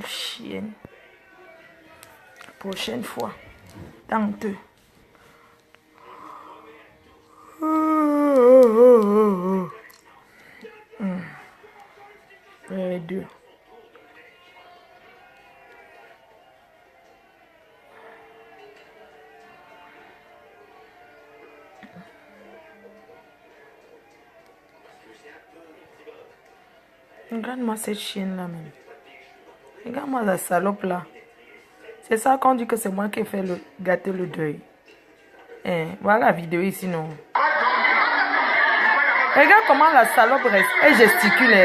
chienne. Prochaine fois. Tente. Deux. Regarde-moi cette chienne-là même. Regarde-moi la salope là. C'est ça qu'on dit que c'est moi qui ai fait gâter le deuil. Voilà la vidéo ici, non. Regarde comment la salope reste. Elle gesticule.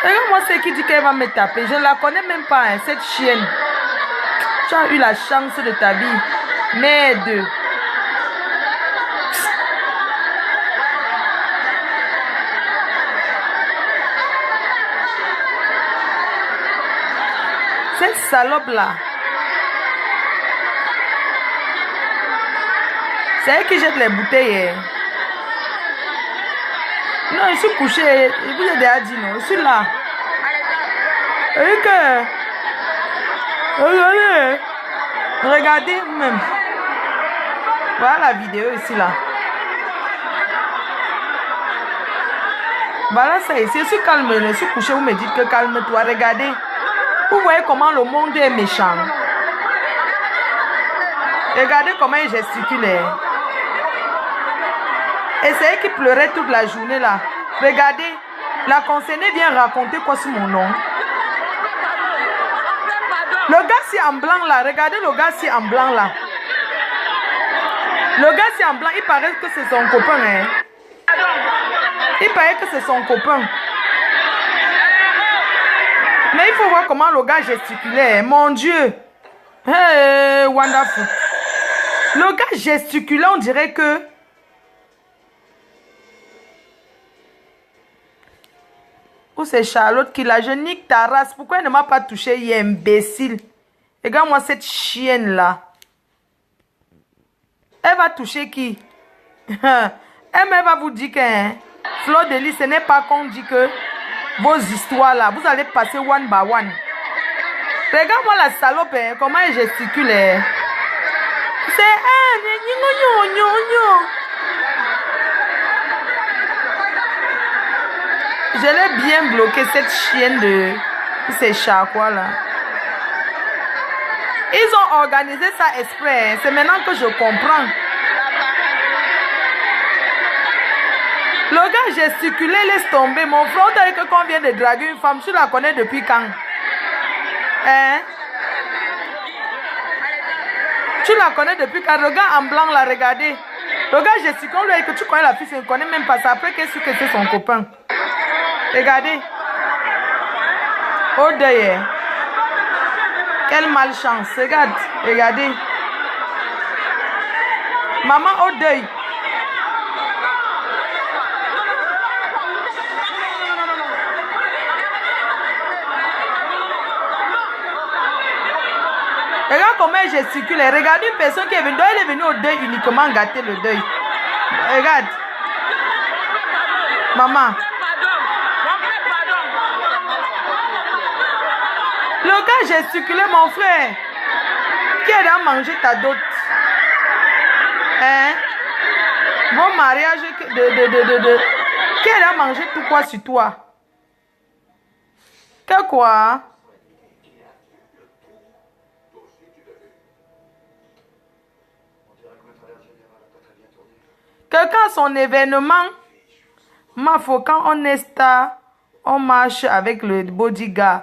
Regarde-moi ce qui dit qu'elle va me taper. Je ne la connais même pas, hein, cette chienne. Tu as eu la chance de ta vie. Merde. Cette salope là. C'est elle qui jette les bouteilles. Non, je suis couché. Je vous ai déjà dit non. Je suis là. Regardez. Regardez vous-même. Voilà la vidéo ici là. Voilà ça ici. Je suis calme. Je suis couché. Vous me dites que calme-toi. Regardez. Vous voyez comment le monde est méchant. Regardez comment il gesticule. Et c'est elle qui pleurait toute la journée là. Regardez, la concernée vient raconter quoi sur mon nom. Le gars c'est en blanc là. Regardez le gars c'est en blanc là. Le gars c'est en blanc. Il paraît que c'est son copain. Hein. Il paraît que c'est son copain. Mais il faut voir comment le gars gesticulait. Mon Dieu. Hey, wonderful. Le gars gesticulait, on dirait que... Ou c'est Charlotte qui l'a... Je nique ta race. Pourquoi elle ne m'a pas touché? Il est imbécile. Regarde-moi cette chienne-là. Elle va toucher qui? Elle va vous dire que... Hein, Fleur de Lys, ce n'est pas qu'on dit que... Vos histoires là, vous allez passer one by one. Regarde-moi la salope, hein, comment elle gesticule. Hein. C'est je l'ai bien bloqué cette chienne de ces chats quoi là. Ils ont organisé ça exprès. Hein. C'est maintenant que je comprends. Le gars gesticulait, laisse tomber. Mon frère, t'as dit que quand on vient de draguer une femme, tu la connais depuis quand? Hein? Tu la connais depuis quand? Le gars en blanc l'a regardé. Le gars gesticule, on lui a dit que tu connais la fille, tu ne connais même pas ça. Après, qu'est-ce que c'est son copain? Regardez. Au deuil. Hein? Quelle malchance. Regarde. Regardez. Maman au deuil. Regarde comment elle gesticule. Regarde une personne qui est venue. Elle est venue au deuil uniquement gâter le deuil. Regarde. Maman. Le gars gesticulait mon frère. Qui a mangé ta dot? Hein? Bon mariage Qui a mangé tout quoi sur toi? Que quoi? Quelqu'un a son événement. Ma faut quand on est star, on marche avec le bodyguard.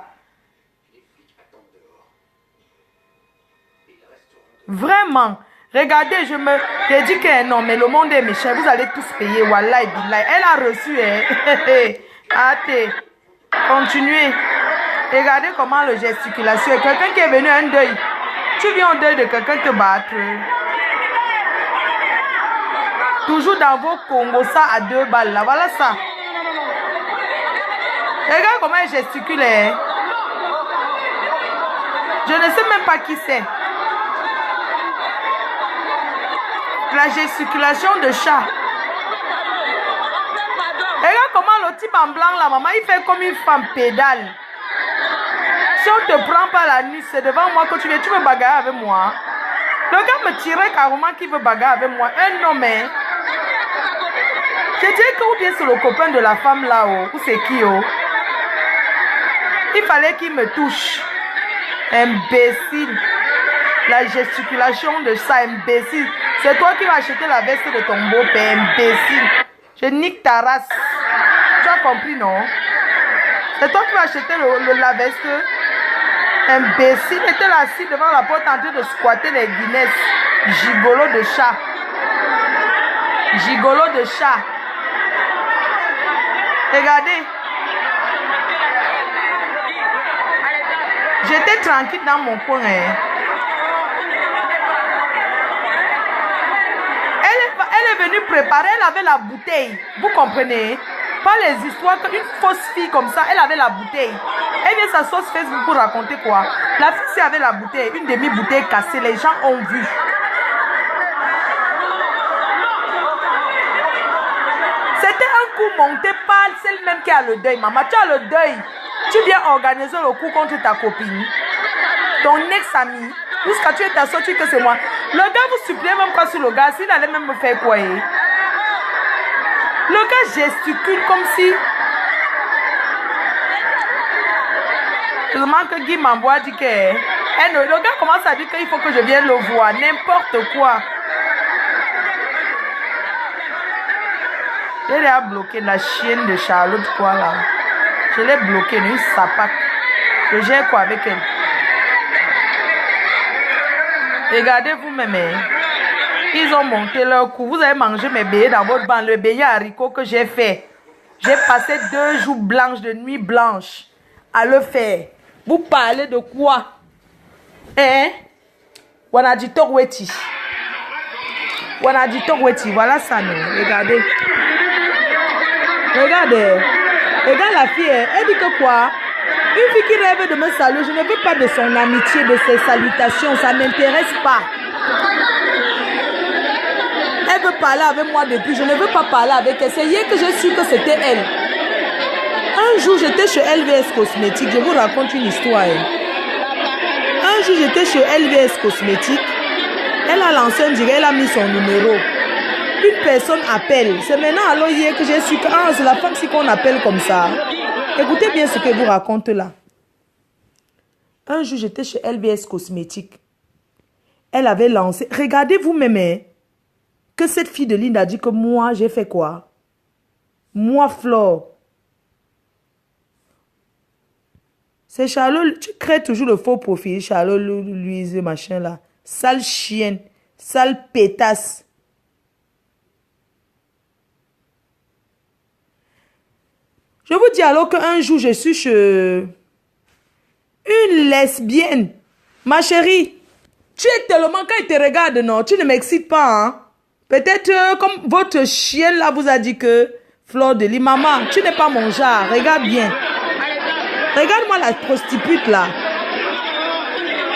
Vraiment. Regardez, j'ai dit que non, mais le monde est méchant. Vous allez tous payer. Wallahi billahi. Elle a reçu. Attends. Continuez. Regardez comment le gesticulation. Quelqu'un qui est venu à un deuil. Tu viens au deuil de quelqu'un te battre. Toujours dans vos Congos, ça à 2 balles là. Voilà ça. Regarde comment elle gesticule. Je ne sais même pas qui c'est. La gesticulation de chat. Regarde comment le type en blanc là, maman, il fait comme une femme pédale. Si on te prend par la nuit, c'est devant moi que tu viens, tu veux bagarrer avec moi. Le gars me tirait carrément qui veut bagarrer avec moi. Un homme, hein. J'ai dit que ou bien c'est le copain de la femme là-haut. Ou c'est qui, oh? Il fallait qu'il me touche. Imbécile. La gesticulation de ça, imbécile. C'est toi qui vas acheter la veste de ton beau-père, imbécile. Je nique ta race. Tu as compris, non? C'est toi qui vas acheter la veste. Imbécile. Il était assis devant la porte en train de squatter les Guinness. Gigolo de chat. Gigolo de chat. Regardez. J'étais tranquille dans mon coin. Hein. Elle est venue préparer, elle avait la bouteille. Vous comprenez? Pas les histoires qu'une fausse fille comme ça, elle avait la bouteille. Elle vient s'asseoir sur Facebook pour raconter quoi? La fille avait la bouteille, une demi-bouteille cassée, les gens ont vu. C'était un coup monté par celle-même qui a le deuil. Maman, tu as le deuil. Tu viens organiser le coup contre ta copine, ton ex-ami. Jusqu'à tu es assorti que c'est moi. Le gars vous suppliez même pas sur le gars, s'il allait même me faire quoi? Le gars gesticule comme si... Seulement que Guy m'envoie dit que... le gars commence à dire qu'il faut que je vienne le voir. N'importe quoi. J'ai déjà bloqué la chienne de Charlotte quoi là. Je l'ai bloqué, une sapac. Je gère quoi avec elle? Regardez vous-même. Ils ont monté leur coup. Vous avez mangé mes beignets dans votre banc. Le beignet haricot que j'ai fait. J'ai passé 2 jours blanches, de nuit blanche à le faire. Vous parlez de quoi? Hein? Wanadito Weti. Wanadito Weti. Voilà ça, non? Regardez. Regardez. Regarde la fille. Elle dit que quoi? Une fille qui rêve de me saluer, je ne veux pas de son amitié, de ses salutations, ça ne m'intéresse pas. Elle veut parler avec moi depuis, je ne veux pas parler avec elle. C'est hier que j'ai su que c'était elle. Un jour, j'étais chez LVS Cosmétiques, je vous raconte une histoire. Un jour, j'étais chez LVS Cosmétiques, elle a lancé un direct, elle a mis son numéro. Une personne appelle, c'est maintenant alors hier que j'ai su que c'est la femme qu'on appelle comme ça. Écoutez bien ce que vous raconte là. Un jour, j'étais chez LVS Cosmétiques. Elle avait lancé... Regardez vous-même que cette fille de Linda a dit que moi, j'ai fait quoi? Moi, Flore. C'est Charlotte. Tu crées toujours le faux profil. Charlotte, Louise, machin là. Sale chienne. Sale pétasse. Je vous dis alors qu'un jour, je suis chez une lesbienne. Ma chérie, tu es tellement... Quand il te regarde, non, tu ne m'excites pas. Hein? Peut-être comme votre chienne là vous a dit que... Flore de Lys, maman, tu n'es pas mon genre. Regarde bien. Regarde-moi la prostituée là.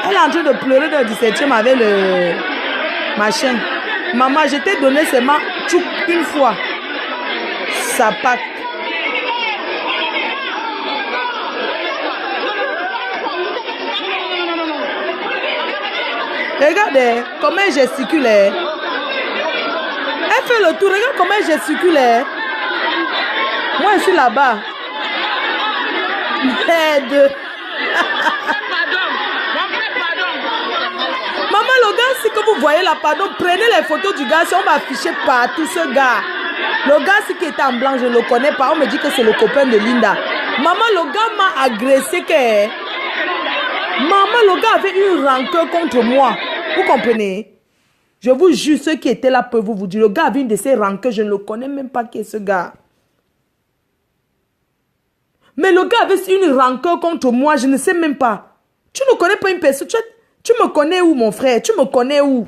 Elle est en train de pleurer dans le 17e avec le... machin. Maman, je t'ai donné seulement une fois. Ça pack. Regardez comment elle gesticule. Elle fait le tour. Regarde comment elle gesticule. Moi, je suis là-bas. Merde. Maman, le gars, si que vous voyez là, pardon, prenez les photos du gars. Si on va afficher partout ce gars. Le gars, si qui était en blanc, je ne le connais pas. On me dit que c'est le copain de Linda. Maman, le gars m'a agressé. Maman, le gars avait une rancœur contre moi. Vous comprenez? Je vous jure, ceux qui étaient là peuvent vous dire. Le gars avait une de ces rancœurs. Je ne le connais même pas qui est ce gars. Mais le gars avait une rancœur contre moi. Je ne sais même pas. Tu ne connais pas une personne. Tu me connais où, mon frère? Tu me connais où?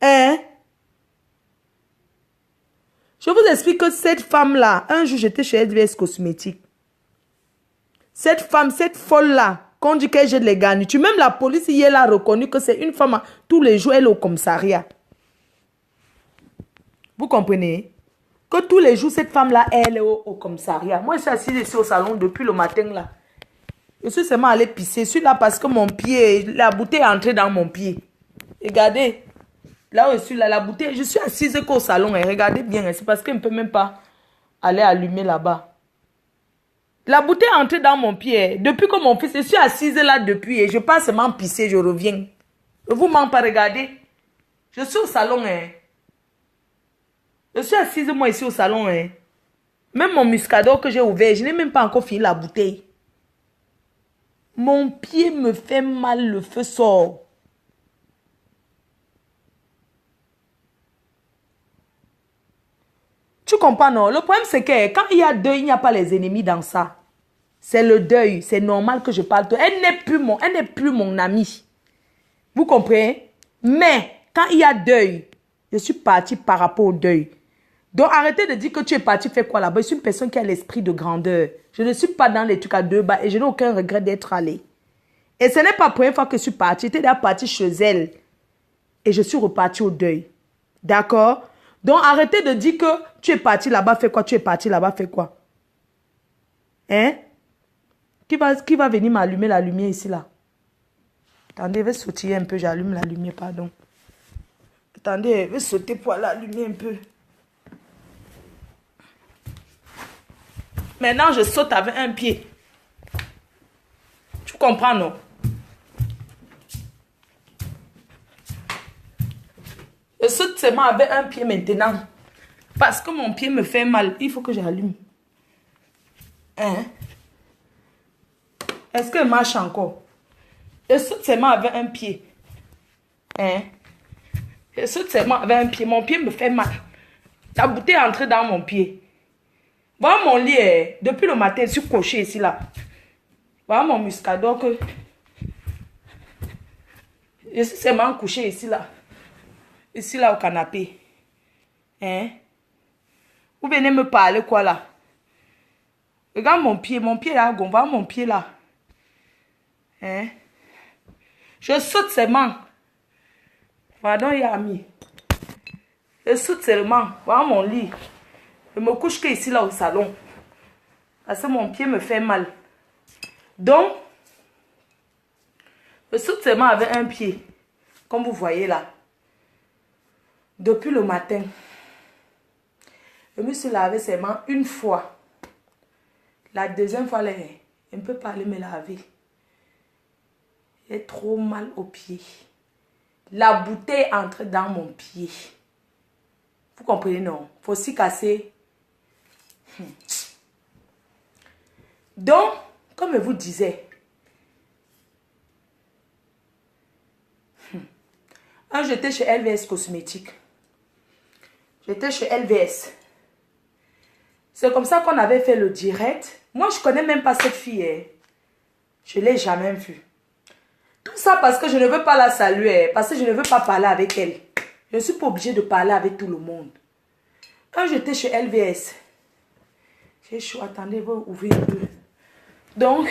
Hein? Je vous explique que cette femme-là, un jour, j'étais chez LVS Cosmétiques. Cette femme, cette folle-là, qu'on dit qu'elle jette les garnitures. Même la police hier a reconnu que c'est une femme. Tous les jours, elle est au commissariat. Vous comprenez? Que tous les jours, cette femme-là, elle est au commissariat. Moi, je suis assise ici au salon depuis le matin là. Je suis seulement allé pisser. Je suis là parce que mon pied, la bouteille est entrée dans mon pied. Regardez. Là où je suis là, la bouteille, je suis assise qu'au salon. Et regardez bien, c'est parce qu'elle ne peut même pas aller allumer là-bas. La bouteille est entrée dans mon pied. Depuis que mon fils, je suis assise là depuis. Et je passe seulement pisser, je reviens. Je vous mens pas, regardez. Je suis au salon. Je suis assise moi ici au salon. Même mon muscador que j'ai ouvert, je n'ai même pas encore fini la bouteille. Mon pied me fait mal, le feu sort. Tu comprends, non? Le problème, c'est que quand il y a deuil, il n'y a pas les ennemis dans ça. C'est le deuil. C'est normal que je parle de elle. Elle n'est plus mon amie. Vous comprenez? Mais quand il y a deuil, je suis partie par rapport au deuil. Donc arrêtez de dire que tu es parti faire quoi là-bas. Je suis une personne qui a l'esprit de grandeur. Je ne suis pas dans les trucs à deux bas et je n'ai aucun regret d'être allée. Et ce n'est pas la première fois que je suis partie. J'étais déjà partie chez elle. Et je suis repartie au deuil. D'accord? Donc arrêtez de dire que tu es parti là-bas, fais quoi? Tu es parti là-bas, fais quoi? Hein? Qui va venir m'allumer la lumière ici là? Attendez, je vais sauter un peu. J'allume la lumière, pardon. Attendez, je vais sauter pour l'allumer un peu. Maintenant, je saute avec un pied. Tu comprends, non? Je saute seulement avec un pied maintenant. Parce que mon pied me fait mal. Il faut que j'allume. Hein? Est-ce que marche encore? Je saute seulement avec un pied. Hein? Je saute seulement avec un pied. Mon pied me fait mal. La bouteille est entrée dans mon pied. Voilà mon lit. Depuis le matin, je suis couché ici là. Voilà mon muscador que... Je suis seulement couché ici là. Ici là au canapé. Hein? Vous venez me parler quoi là? Regarde mon pied là, voilà mon pied là. Hein? Je saute seulement. Pardon, Yami. Je saute seulement. Voilà mon lit. Je me couche que ici là au salon. Parce que mon pied me fait mal. Donc, je saute seulement avec un pied. Comme vous voyez là. Depuis le matin. Je me suis lavé seulement une fois. La deuxième fois, là, je ne peux pas aller me laver. J'ai trop mal au pied. La bouteille entre dans mon pied. Vous comprenez, non? Il faut aussi casser. Donc, comme je vous disais, j'étais chez LVS Cosmétiques. J'étais chez LVS. C'est comme ça qu'on avait fait le direct. Moi, je ne connais même pas cette fille. Je ne l'ai jamais vue. Tout ça parce que je ne veux pas la saluer. Parce que je ne veux pas parler avec elle. Je ne suis pas obligée de parler avec tout le monde. Quand j'étais chez LVS, j'ai chaud. Attendez, je vais ouvrir un peu. Donc,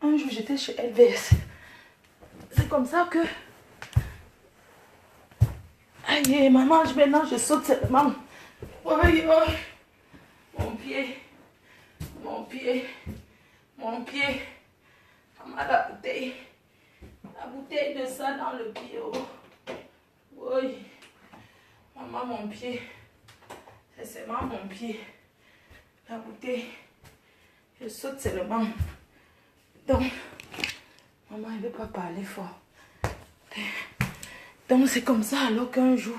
un jour, j'étais chez LVS. C'est comme ça que... Aïe, maman, maintenant, je saute seulement. Aïe, aïe. Mon pied. Mon pied. Mon pied. Maman, la bouteille. La bouteille de ça dans le pied. Oh. Oui. Maman, mon pied. C'est seulement mon pied. La bouteille. Je saute seulement. Donc, maman, elle ne veut pas parler fort. Donc, c'est comme ça alors qu'un jour,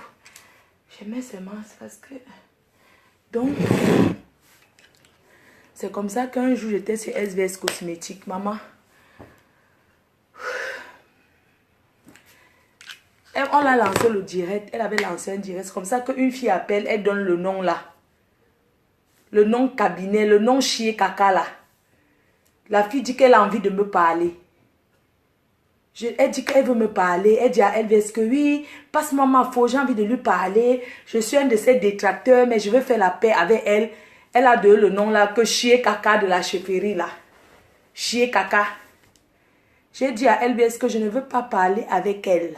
j'aimais seulement parce que... Donc, c'est comme ça qu'un jour, j'étais sur SVS Cosmétiques. Maman, on l'a lancé le direct. Elle avait lancé un direct. C'est comme ça qu'une fille appelle, elle donne le nom là. Le nom cabinet, le nom chier caca là. La fille dit qu'elle a envie de me parler. Elle dit qu'elle veut me parler. Elle dit à LVS que oui, passe-moi ma faute, j'ai envie de lui parler. Je suis un de ses détracteurs, mais je veux faire la paix avec elle. Elle a donné le nom là, que chier caca de la chefferie là. Chier caca. J'ai dit à LVS que je ne veux pas parler avec elle.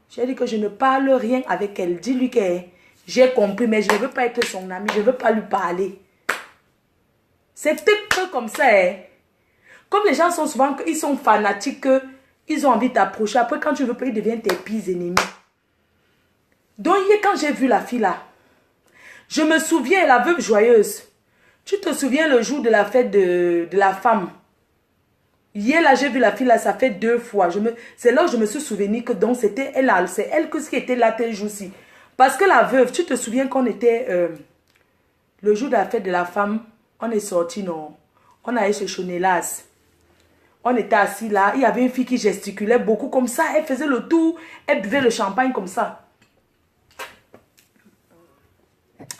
J'ai dit que je ne parle rien avec elle. Dis-lui que j'ai compris, mais je ne veux pas être son amie. Je ne veux pas lui parler. C'était que comme ça, hein. Comme les gens sont souvent, ils sont fanatiques, ils ont envie d'approcher. Après, quand tu veux pas, ils deviennent tes pires ennemis. Donc, hier, quand j'ai vu la fille là, je me souviens, la veuve joyeuse. Tu te souviens le jour de la fête de la femme? Hier, là, j'ai vu la fille là, ça fait 2 fois. C'est là où je me suis souvenu que donc c'était elle, c'est elle qui était là tel jour-ci. Parce que la veuve, tu te souviens qu'on était, le jour de la fête de la femme, on est sorti, non? On allait chez Chonelas. On était assis là, il y avait une fille qui gesticulait beaucoup comme ça. Elle faisait le tour, elle buvait le champagne comme ça.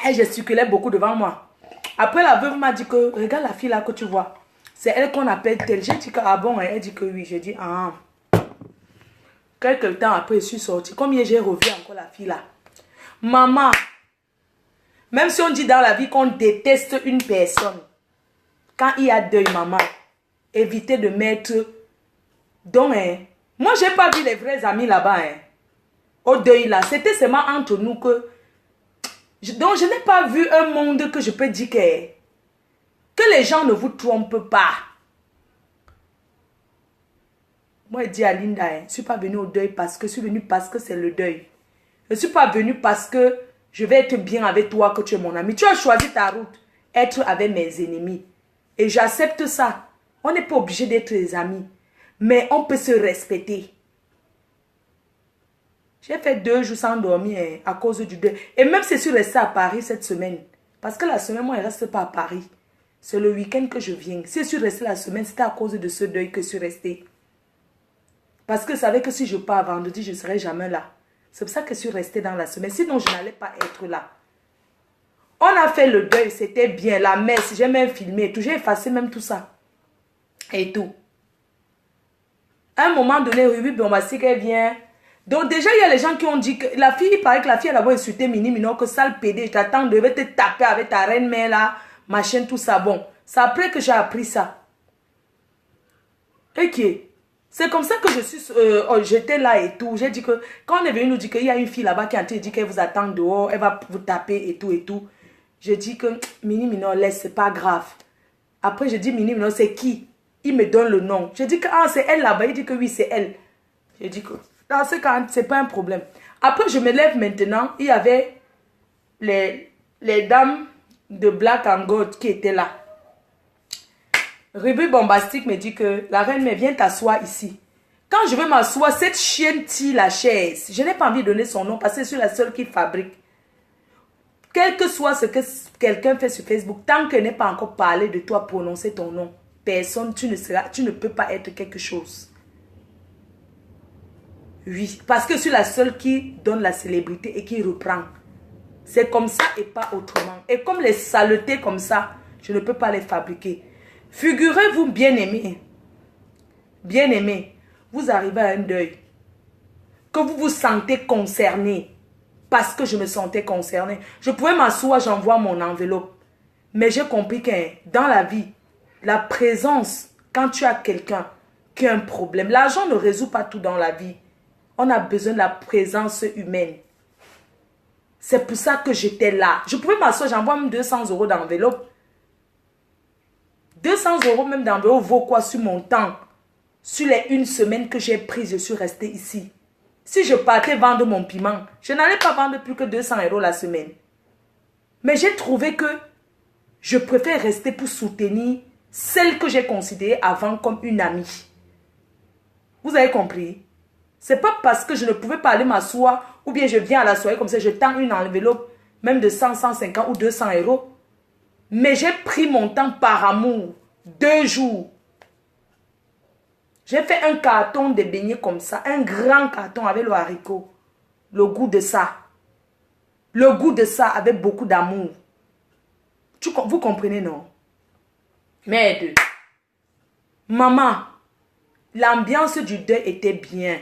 Elle gesticulait beaucoup devant moi. Après, la veuve m'a dit que, regarde la fille là que tu vois. C'est elle qu'on appelle telle. J'ai dit que, ah bon, elle dit que oui. J'ai dit, ah. Quelques temps après, je suis sortie. Combien j'ai revu encore la fille là. Maman, même si on dit dans la vie qu'on déteste une personne, quand il y a deuil, maman, évitez de mettre... Donc, hein, moi, j'ai pas vu les vrais amis là-bas, hein, au deuil là. C'était seulement entre nous que... Donc, je n'ai pas vu un monde que je peux dire que les gens ne vous trompent pas. Moi, je dis à Linda, hein, je ne suis pas venue au deuil parce que je suis venue parce que c'est le deuil. Je ne suis pas venue parce que je vais être bien avec toi, que tu es mon ami. Tu as choisi ta route, être avec mes ennemis. Et j'accepte ça. On n'est pas obligé d'être des amis. Mais on peut se respecter. J'ai fait 2 jours sans dormir hein, à cause du deuil. Et même si je suis restée à Paris cette semaine. Parce que la semaine, moi, je ne reste pas à Paris. C'est le week-end que je viens. Si je suis restée la semaine, c'était à cause de ce deuil que je suis restée. Parce que je savais que si je pars vendredi, je ne serai jamais là. C'est pour ça que je suis restée dans la semaine. Sinon, je n'allais pas être là. On a fait le deuil, c'était bien. La messe, j'ai même filmé. J'ai effacé même tout ça. Et tout. À un moment donné, Ruby Bombastique, elle vient. Donc déjà, il y a les gens qui ont dit que la fille, il paraît que la fille, elle a insulté Mini Mino, que sale pédé, je t'attends, je devais te taper avec ta reine-mère là, machin, tout ça. Bon, c'est après que j'ai appris ça. Ok. C'est comme ça que je suis, j'étais là et tout. J'ai dit que, quand on est venu nous dire qu'il y a une fille là-bas qui a dit qu'elle vous attend dehors, elle va vous taper et tout et tout. J'ai dit que, Mini Mino, laisse, c'est pas grave. Après, j'ai dit, Mini Mino, c'est qui? Il me donne le nom. J'ai dit que, ah, c'est elle là-bas. Il dit que oui, c'est elle. J'ai dit que, dans ce cas, c'est pas un problème. Après, je me lève maintenant. Il y avait les dames de Black and Gold qui étaient là. Ruby Bombastique me dit que la reine me vient t'asseoir ici. Quand je vais m'asseoir, cette chienne tire la chaise. Je n'ai pas envie de donner son nom parce que je suis la seule qui fabrique. Quel que soit ce que quelqu'un fait sur Facebook, tant qu'elle n'est pas encore parlé de toi, prononcer ton nom, personne, tu ne peux pas être quelque chose. Oui, parce que je suis la seule qui donne la célébrité et qui reprend. C'est comme ça et pas autrement. Et comme les saletés comme ça, je ne peux pas les fabriquer. Figurez-vous, bien-aimés, vous arrivez à un deuil, que vous vous sentez concerné, parce que je me sentais concerné. Je pouvais m'asseoir, j'envoie mon enveloppe. Mais j'ai compris que dans la vie, la présence, quand tu as quelqu'un qui a un problème, l'argent ne résout pas tout dans la vie. On a besoin de la présence humaine. C'est pour ça que j'étais là. Je pouvais m'asseoir, j'envoie même 200 € d'enveloppe. 200 € même d'enveloppe vaut quoi sur mon temps? Sur les 1 semaine que j'ai prise, je suis restée ici. Si je partais vendre mon piment, je n'allais pas vendre plus que 200 € la semaine. Mais j'ai trouvé que je préfère rester pour soutenir celle que j'ai considérée avant comme une amie. Vous avez compris? C'est pas parce que je ne pouvais pas aller m'asseoir ou bien je viens à la soirée comme ça, je tends une enveloppe même de 100, 150 ou 200 €. Mais j'ai pris mon temps par amour. 2 jours. J'ai fait un carton de beignets comme ça. Un grand carton avec le haricot. Le goût de ça. Le goût de ça avec beaucoup d'amour. Vous comprenez, non? Merde. Maman, l'ambiance du deuil était bien.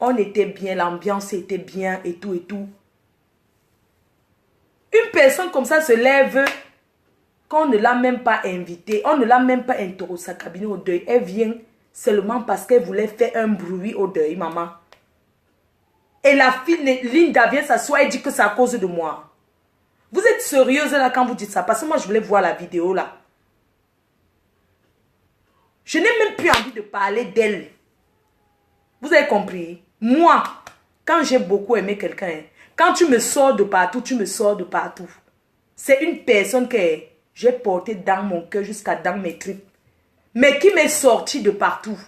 On était bien, l'ambiance était bien et tout et tout. Une personne comme ça se lève, qu'on ne l'a même pas invitée, on ne l'a même pas interrogée sa cabine au deuil. Elle vient seulement parce qu'elle voulait faire un bruit au deuil, maman. Et la fille, Linda vient s'asseoir et dit que c'est à cause de moi. Vous êtes sérieuse là quand vous dites ça? Parce que moi, je voulais voir la vidéo là. Je n'ai même plus envie de parler d'elle. Vous avez compris? Moi, quand j'ai beaucoup aimé quelqu'un, hein, quand tu me sors de partout, tu me sors de partout. C'est une personne que j'ai portée dans mon cœur jusqu'à dans mes tripes. Mais qui m'est sortie de partout.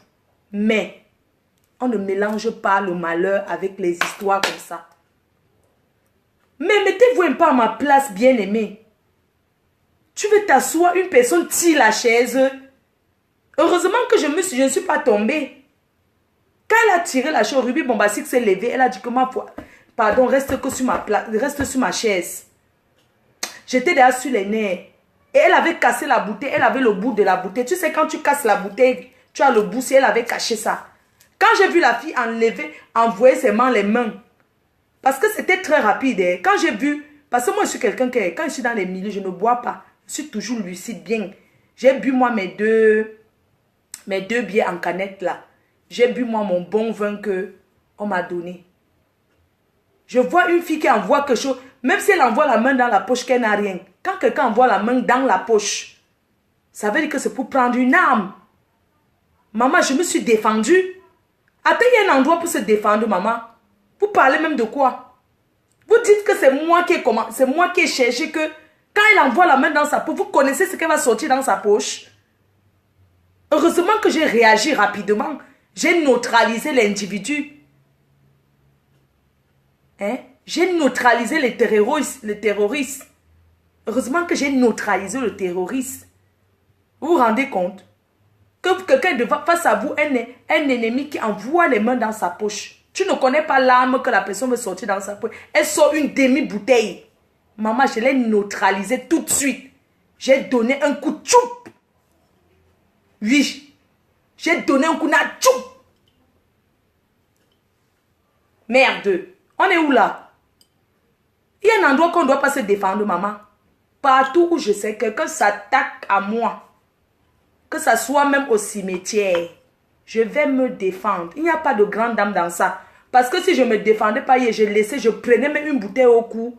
Mais on ne mélange pas le malheur avec les histoires comme ça. Mais mettez-vous un peu à ma place, bien-aimé. Tu veux t'asseoir, une personne tire la chaise. Heureusement que je ne suis pas tombée. Quand elle a tiré la chaise, Ruby Bombastique s'est levée. Elle a dit que ma foi, pardon, reste que sur ma place, reste sur ma chaise. J'étais déjà sur les nerfs. Et elle avait cassé la bouteille. Elle avait le bout de la bouteille. Tu sais, quand tu casses la bouteille, tu as le bout. Si elle avait caché ça. Quand j'ai vu la fille enlever, envoyer ses mains, les mains. Parce que c'était très rapide. Hein. Quand j'ai vu, parce que moi je suis quelqu'un qui, quand je suis dans les milieux, je ne bois pas. Je suis toujours lucide, bien. J'ai bu moi mes deux bières en canette là. J'ai bu moi mon bon vin que on m'a donné. Je vois une fille qui envoie quelque chose, même si elle envoie la main dans la poche, qu'elle n'a rien. Quand quelqu'un envoie la main dans la poche, ça veut dire que c'est pour prendre une arme. Maman, je me suis défendue. Attends, il y a un endroit pour se défendre, maman. Vous parlez même de quoi? Vous dites que c'est moi qui ai cherché que quand elle envoie la main dans sa poche, vous connaissez ce qu'elle va sortir dans sa poche. Heureusement que j'ai réagi rapidement. J'ai neutralisé l'individu. Hein? J'ai neutralisé les terroristes. Heureusement que j'ai neutralisé le terroriste. Vous vous rendez compte? Que quelqu'un face à vous, un ennemi qui envoie les mains dans sa poche. Tu ne connais pas l'arme que la personne veut sortir dans sa poche. Elle sort une demi-bouteille. Maman, je l'ai neutralisée tout de suite. J'ai donné un coup de choup. Oui. J'ai donné un coup de choup. Merde. On est où là? Il y a un endroit qu'on ne doit pas se défendre, maman. Partout où je sais quelqu'un s'attaque à moi. Que ça soit même au cimetière. Je vais me défendre. Il n'y a pas de grande dame dans ça. Parce que si je ne me défendais pas hier, je prenais même une bouteille au cou.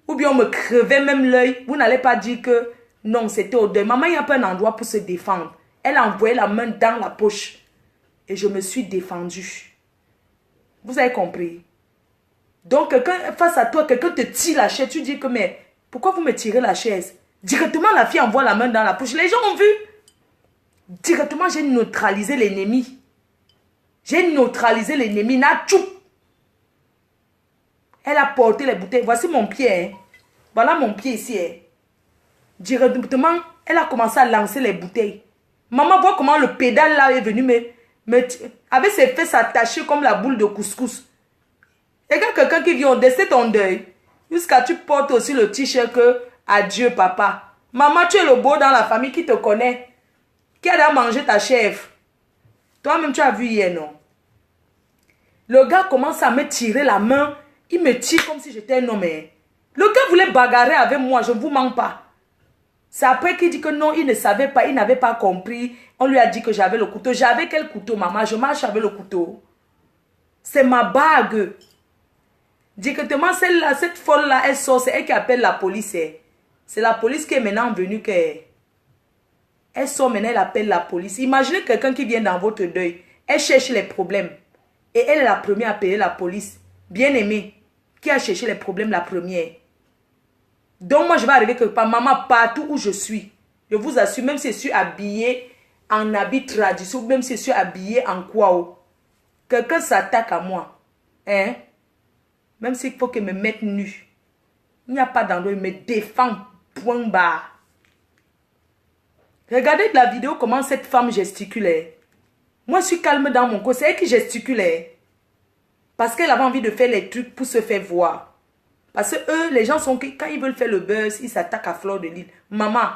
Ou bien on me crevait même l'œil. Vous n'allez pas dire que non, c'était au deuil. Maman, il n'y a pas un endroit pour se défendre. Elle a envoyé la main dans la poche. Et je me suis défendue. Vous avez compris? Donc, quelqu'un face à toi, quelqu'un te tire la chaise. Tu dis que, mais pourquoi vous me tirez la chaise? Directement, la fille envoie la main dans la poche. Les gens ont vu. Directement, j'ai neutralisé l'ennemi. J'ai neutralisé l'ennemi. Elle a porté les bouteilles. Voici mon pied. Hein. Voilà mon pied ici. Hein. Directement, elle a commencé à lancer les bouteilles. Maman voit comment le pédale là est venu avec ses fesses attachées comme la boule de couscous. Et quand quelqu'un qui vient décès ton deuil, jusqu'à tu portes aussi le t-shirt que adieu papa. Maman, tu es le beau dans la famille qui te connaît. Qui a mangé ta chèvre. Toi-même, tu as vu hier, non? Le gars commence à me tirer la main. Il me tire comme si j'étais un homme. Le gars voulait bagarrer avec moi, je ne vous mens pas. C'est après qu'il dit que non, il ne savait pas, il n'avait pas compris. On lui a dit que j'avais le couteau. J'avais quel couteau, maman? Je marche avec le couteau. C'est ma bague. Directement, celle-là, cette folle-là, elle sort, c'est elle qui appelle la police. C'est la police qui est maintenant venue. Elle sort maintenant, elle appelle la police. Imaginez quelqu'un qui vient dans votre deuil. Elle cherche les problèmes. Et elle est la première à appeler la police. Bien aimée. Qui a cherché les problèmes la première. Donc moi, je vais arriver quelque part. Maman, partout où je suis. Je vous assure, même si je suis habillée en habit traditionnel, même si je suis habillée en kwao. Quelqu'un s'attaque à moi. Hein? Même s'il faut qu'il me mette nu. Il n'y a pas d'endroit, il me défend. Point barre. Regardez la vidéo comment cette femme gesticule. Moi, je suis calme dans mon corps. C'est elle qui gesticule. Parce qu'elle avait envie de faire les trucs pour se faire voir. Parce que eux, les gens sont... Quand ils veulent faire le buzz, ils s'attaquent à fleur de l'île. Maman,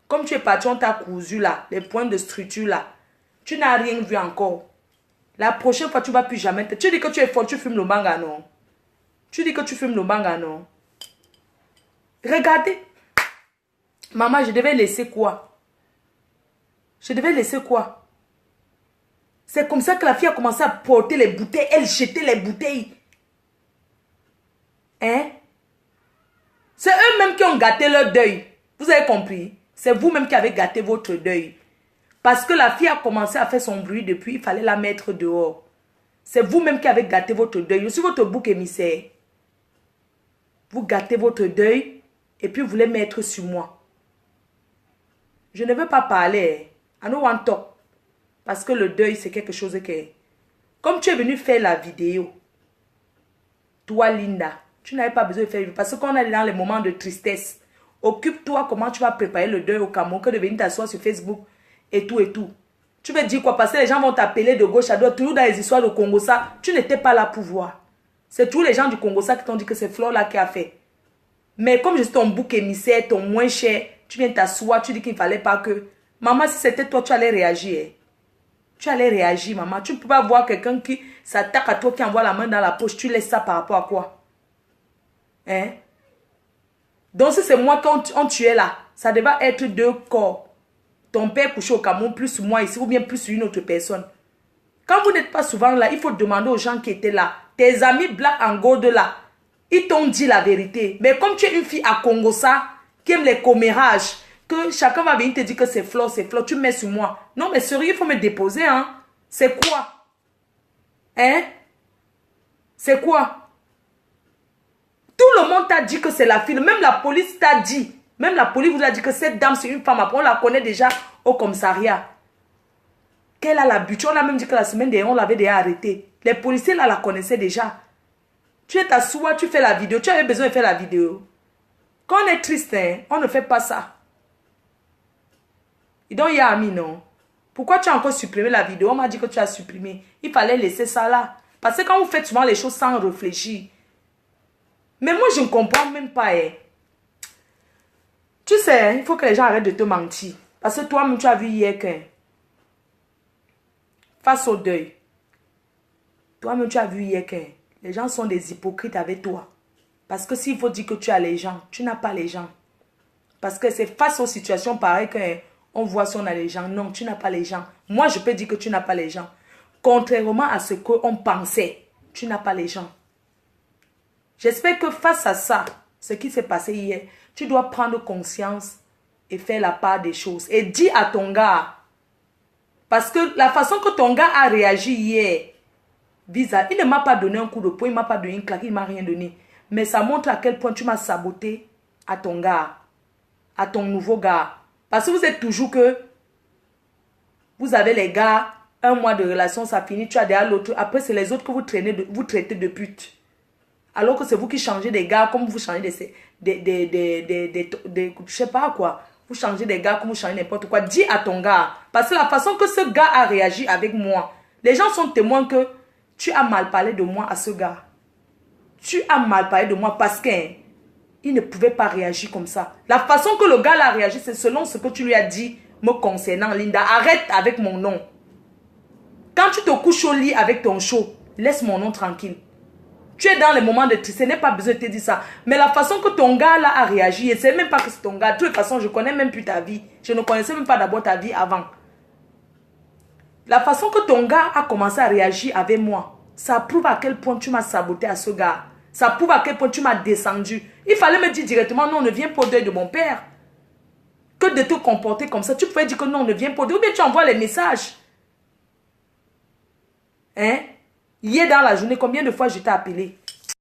comme tu es parti, on t'a cousu là. Les points de structure là. Tu n'as rien vu encore. La prochaine fois, tu ne vas plus jamais... Tu dis que tu es fort, tu fumes le manga, non? Tu dis que tu fumes le manga, non? Regardez. Maman, je devais laisser quoi? Je devais laisser quoi? C'est comme ça que la fille a commencé à porter les bouteilles. Elle jetait les bouteilles. Hein? C'est eux-mêmes qui ont gâté leur deuil. Vous avez compris? C'est vous-même qui avez gâté votre deuil. Parce que la fille a commencé à faire son bruit depuis, il fallait la mettre dehors. C'est vous-même qui avez gâté votre deuil. Je suis votre bouc émissaire. Vous gâtez votre deuil et puis vous voulez mettre sur moi. Je ne veux pas parler. I don't want talk. Parce que le deuil, c'est quelque chose que... Comme tu es venu faire la vidéo, toi, Linda, tu n'avais pas besoin de faire... Parce qu'on est dans les moments de tristesse. Occupe-toi comment tu vas préparer le deuil au Cameroun que de venir t'asseoir sur Facebook et tout et tout. Tu veux dire quoi? Parce que les gens vont t'appeler de gauche à droite, toujours dans les histoires de Congo ça. Tu n'étais pas là pour voir. C'est tous les gens du Congo ça qui t'ont dit que c'est Flore là qui a fait. Mais comme je suis ton bouc émissaire, ton moins cher, tu viens t'asseoir, tu dis qu'il ne fallait pas que... Maman, si c'était toi, tu allais réagir. Tu allais réagir, maman. Tu ne peux pas voir quelqu'un qui s'attaque à toi, qui envoie la main dans la poche. Tu laisses ça par rapport à quoi? Hein? Donc si c'est moi qu'on tuait là, ça devait être deux corps. Ton père couché au Cameroun, plus moi ici, ou bien plus une autre personne. Quand vous n'êtes pas souvent là, il faut demander aux gens qui étaient là. Tes amis Black and Gold là, ils t'ont dit la vérité. Mais comme tu es une fille à Congo ça, qui aime les commérages, que chacun va venir te dire que c'est Flore, tu mets sur moi. Non mais sérieux, il faut me déposer, hein. C'est quoi? Hein? C'est quoi? Tout le monde t'a dit que c'est la fille. Même la police t'a dit. Même la police vous a dit que cette dame, c'est une femme. Après, on la connaît déjà au commissariat. Qu'elle a l'habitude. On a même dit que la semaine dernière, on l'avait déjà arrêtée. Les policiers, là, la connaissaient déjà. Tu es t'assois, tu fais la vidéo. Tu avais besoin de faire la vidéo. Quand on est triste, hein, on ne fait pas ça. Et donc, il y a ami, non? Pourquoi tu as encore supprimé la vidéo? On m'a dit que tu as supprimé. Il fallait laisser ça là. Parce que quand vous faites souvent les choses sans réfléchir. Mais moi, je ne comprends même pas, hein. Tu sais, il faut que les gens arrêtent de te mentir. Parce que toi-même, tu as vu hier que face au deuil, toi-même, tu as vu hier que les gens sont des hypocrites avec toi. Parce que s'il faut dire que tu as les gens, tu n'as pas les gens. Parce que c'est face aux situations pareilles qu'on voit si on a les gens. Non, tu n'as pas les gens. Moi, je peux dire que tu n'as pas les gens. Contrairement à ce qu'on pensait, tu n'as pas les gens. J'espère que face à ça, ce qui s'est passé hier, tu dois prendre conscience et faire la part des choses. Et dis à ton gars, parce que la façon que ton gars a réagi hier, bizarre, il ne m'a pas donné un coup de poing, il ne m'a pas donné une claque, il ne m'a rien donné. Mais ça montre à quel point tu m'as saboté à ton gars, à ton nouveau gars. Parce que vous êtes toujours que, vous avez les gars, un mois de relation, ça finit, tu as derrière l'autre. Après, c'est les autres que vous traitez de pute. Alors que c'est vous qui changez des gars comme vous changez je sais pas quoi. Vous changez des gars comme vous changez n'importe quoi. Dis à ton gars. Parce que la façon que ce gars a réagi avec moi, les gens sont témoins que tu as mal parlé de moi à ce gars. Tu as mal parlé de moi parce qu'il ne pouvait pas réagir comme ça. La façon que le gars a réagi, c'est selon ce que tu lui as dit me concernant, Linda. Arrête avec mon nom. Quand tu te couches au lit avec ton show, laisse mon nom tranquille. Tu es dans les moments de tristesse, ce n'est pas besoin de te dire ça. Mais la façon que ton gars là a réagi, et c'est même pas que c'est ton gars. De toute façon, je connais même plus ta vie. Je ne connaissais même pas d'abord ta vie avant. La façon que ton gars a commencé à réagir avec moi, ça prouve à quel point tu m'as saboté à ce gars. Ça prouve à quel point tu m'as descendu. Il fallait me dire directement, non, ne viens pas au deuil de mon père. Que de te comporter comme ça. Tu pouvais dire que non, ne viens pas au deuil. Ou bien tu envoies les messages. Hein? Hier dans la journée, combien de fois je t'ai appelé?